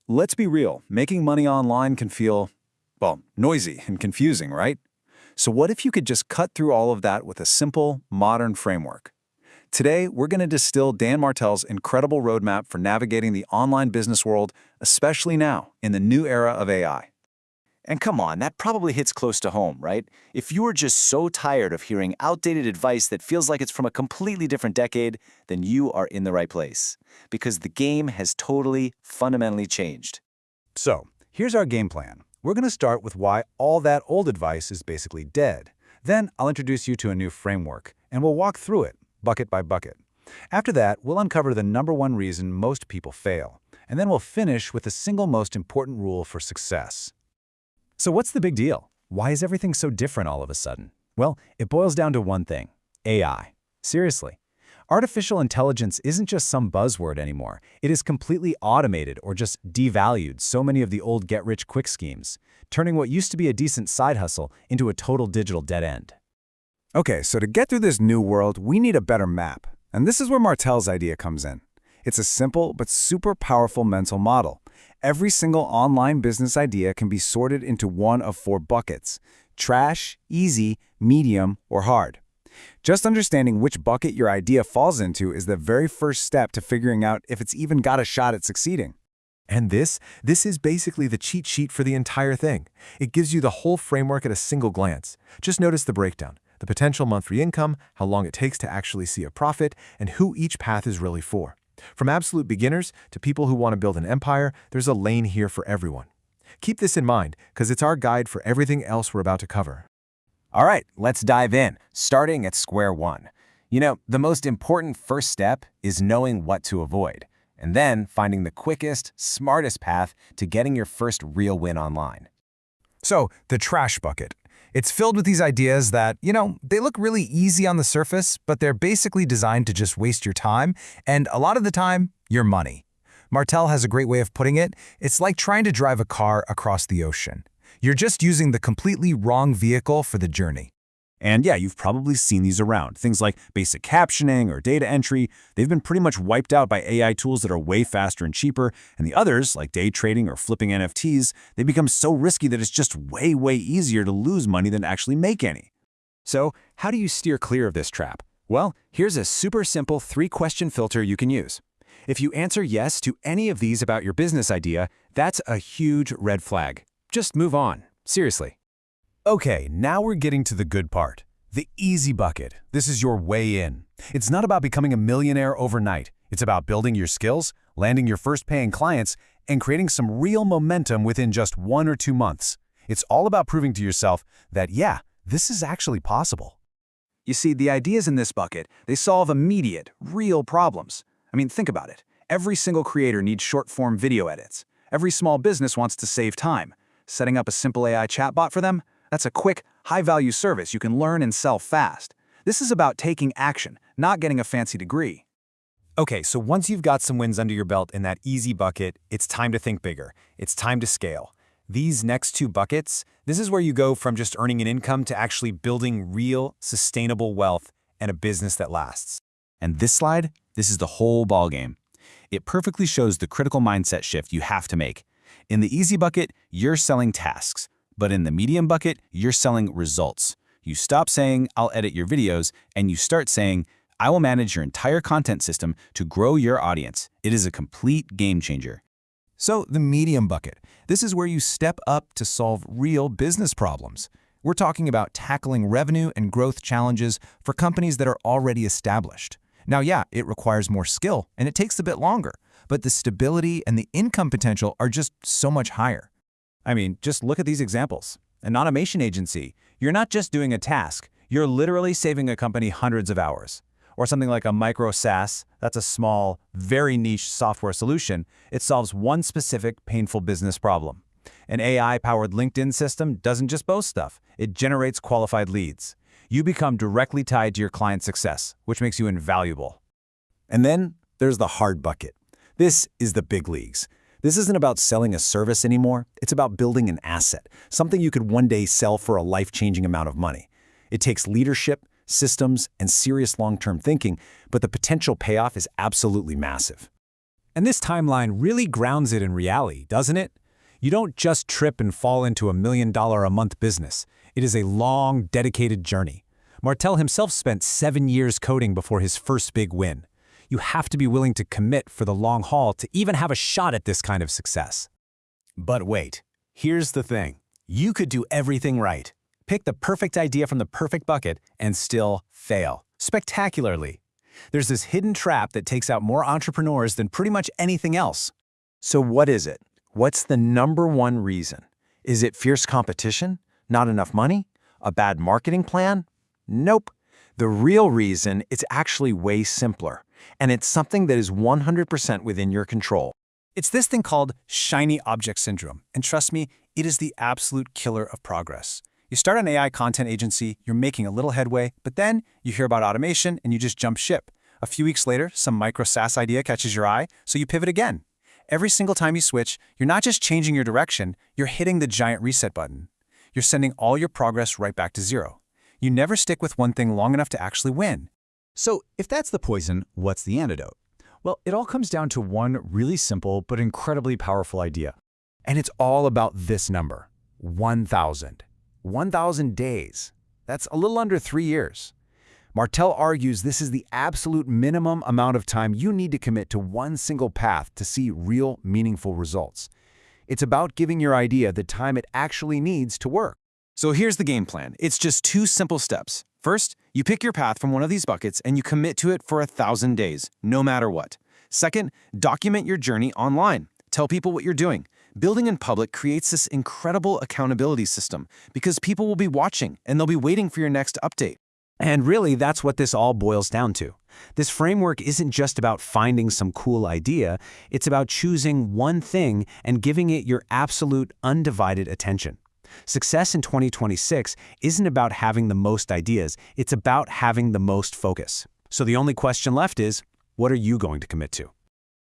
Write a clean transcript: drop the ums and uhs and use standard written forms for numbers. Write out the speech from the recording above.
let's be real. Making money online can feel, well, noisy and confusing, right? So what if you could just cut through all of that with a simple, modern framework? Today, we're going to distill Dan Martell's incredible roadmap for navigating the online business world, especially now, in the new era of AI. And come on, that probably hits close to home, right? If you are just so tired of hearing outdated advice that feels like it's from a completely different decade, then you are in the right place. Because the game has totally, fundamentally changed. So, here's our game plan. We're going to start with why all that old advice is basically dead. Then I'll introduce you to a new framework, and we'll walk through it, bucket by bucket. After that, we'll uncover the #1 reason most people fail. And then we'll finish with the single most important rule for success. So what's the big deal? Why is everything so different all of a sudden? Well, it boils down to one thing: AI. Seriously. Artificial intelligence isn't just some buzzword anymore. It is completely automated or just devalued so many of the old get-rich-quick schemes, turning what used to be a decent side hustle into a total digital dead end. Okay, so to get through this new world, we need a better map. And this is where Martell's idea comes in. It's a simple but super powerful mental model. Every single online business idea can be sorted into one of 4 buckets: trash, easy, medium, or hard. Just understanding which bucket your idea falls into is the very first step to figuring out if it's even got a shot at succeeding. And this is basically the cheat sheet for the entire thing. It gives you the whole framework at a single glance. Just notice the breakdown: the potential monthly income, how long it takes to actually see a profit, and who each path is really for. From absolute beginners to people who want to build an empire, there's a lane here for everyone. Keep this in mind, because it's our guide for everything else we're about to cover. All right, let's dive in, starting at square one. You know, the most important first step is knowing what to avoid, and then finding the quickest, smartest path to getting your first real win online. So, the trash bucket. It's filled with these ideas that, they look really easy on the surface, but they're basically designed to just waste your time, and a lot of the time, your money. Martell has a great way of putting it. It's like trying to drive a car across the ocean. You're just using the completely wrong vehicle for the journey. And yeah, you've probably seen these around. Things like basic captioning or data entry, they've been pretty much wiped out by AI tools that are way faster and cheaper, and the others, like day trading or flipping NFTs, they become so risky that it's just way, way easier to lose money than actually make any. So, how do you steer clear of this trap? Well, here's a super simple 3-question filter you can use. If you answer yes to any of these about your business idea, that's a huge red flag. Just move on. Seriously. Okay, now we're getting to the good part. The easy bucket. This is your way in. It's not about becoming a millionaire overnight. It's about building your skills, landing your first paying clients, and creating some real momentum within just 1 or 2 months. It's all about proving to yourself that, yeah, this is actually possible. You see, the ideas in this bucket, they solve immediate, real problems. I mean, think about it. Every single creator needs short-form video edits. Every small business wants to save time. Setting up a simple AI chatbot for them? That's a quick, high-value service you can learn and sell fast. This is about taking action, not getting a fancy degree. Okay, so once you've got some wins under your belt in that easy bucket, it's time to think bigger. It's time to scale. These next 2 buckets, this is where you go from just earning an income to actually building real, sustainable wealth and a business that lasts. And this slide, this is the whole ballgame. It perfectly shows the critical mindset shift you have to make. In the easy bucket, you're selling tasks. But in the medium bucket, you're selling results. You stop saying, I'll edit your videos, and you start saying, I will manage your entire content system to grow your audience. It is a complete game changer. So the medium bucket. This is where you step up to solve real business problems. We're talking about tackling revenue and growth challenges for companies that are already established. Now, yeah, it requires more skill, and it takes a bit longer, but the stability and the income potential are just so much higher. I mean, just look at these examples. An automation agency, you're not just doing a task, you're literally saving a company hundreds of hours. Or something like a micro SaaS, that's a small, very niche software solution. It solves one specific painful business problem. An AI-powered LinkedIn system doesn't just boast stuff, it generates qualified leads. You become directly tied to your client's success, which makes you invaluable. And then there's the hard bucket. This is the big leagues. This isn't about selling a service anymore. It's about building an asset, something you could one day sell for a life-changing amount of money. It takes leadership, systems, and serious long-term thinking, but the potential payoff is absolutely massive. And this timeline really grounds it in reality, doesn't it? You don't just trip and fall into a $1 million a month business. It is a long, dedicated journey. Martel himself spent 7 years coding before his first big win. You have to be willing to commit for the long haul to even have a shot at this kind of success. But wait, here's the thing. You could do everything right. Pick the perfect idea from the perfect bucket and still fail spectacularly. There's this hidden trap that takes out more entrepreneurs than pretty much anything else. So what is it? What's the number one reason? Is it fierce competition? Not enough money? A bad marketing plan? Nope. The real reason is actually way simpler, and it's something that is 100% within your control. It's this thing called shiny object syndrome, and trust me, it is the absolute killer of progress. You start an AI content agency, you're making a little headway, but then you hear about automation and you just jump ship. A few weeks later, some micro SaaS idea catches your eye, so you pivot again. Every single time you switch, you're not just changing your direction, you're hitting the giant reset button. You're sending all your progress right back to zero. You never stick with one thing long enough to actually win. So if that's the poison, what's the antidote? Well, it all comes down to one really simple but incredibly powerful idea. And it's all about this number, 1,000. 1,000 days. That's a little under 3 years. Martel argues this is the absolute minimum amount of time you need to commit to one single path to see real, meaningful results. It's about giving your idea the time it actually needs to work. So here's the game plan. It's just 2 simple steps. First, you pick your path from one of these buckets and you commit to it for 1,000 days, no matter what. Second, document your journey online. Tell people what you're doing. Building in public creates this incredible accountability system because people will be watching and they'll be waiting for your next update. And really, that's what this all boils down to. This framework isn't just about finding some cool idea, it's about choosing one thing and giving it your absolute undivided attention. Success in 2026 isn't about having the most ideas, it's about having the most focus. So the only question left is, what are you going to commit to?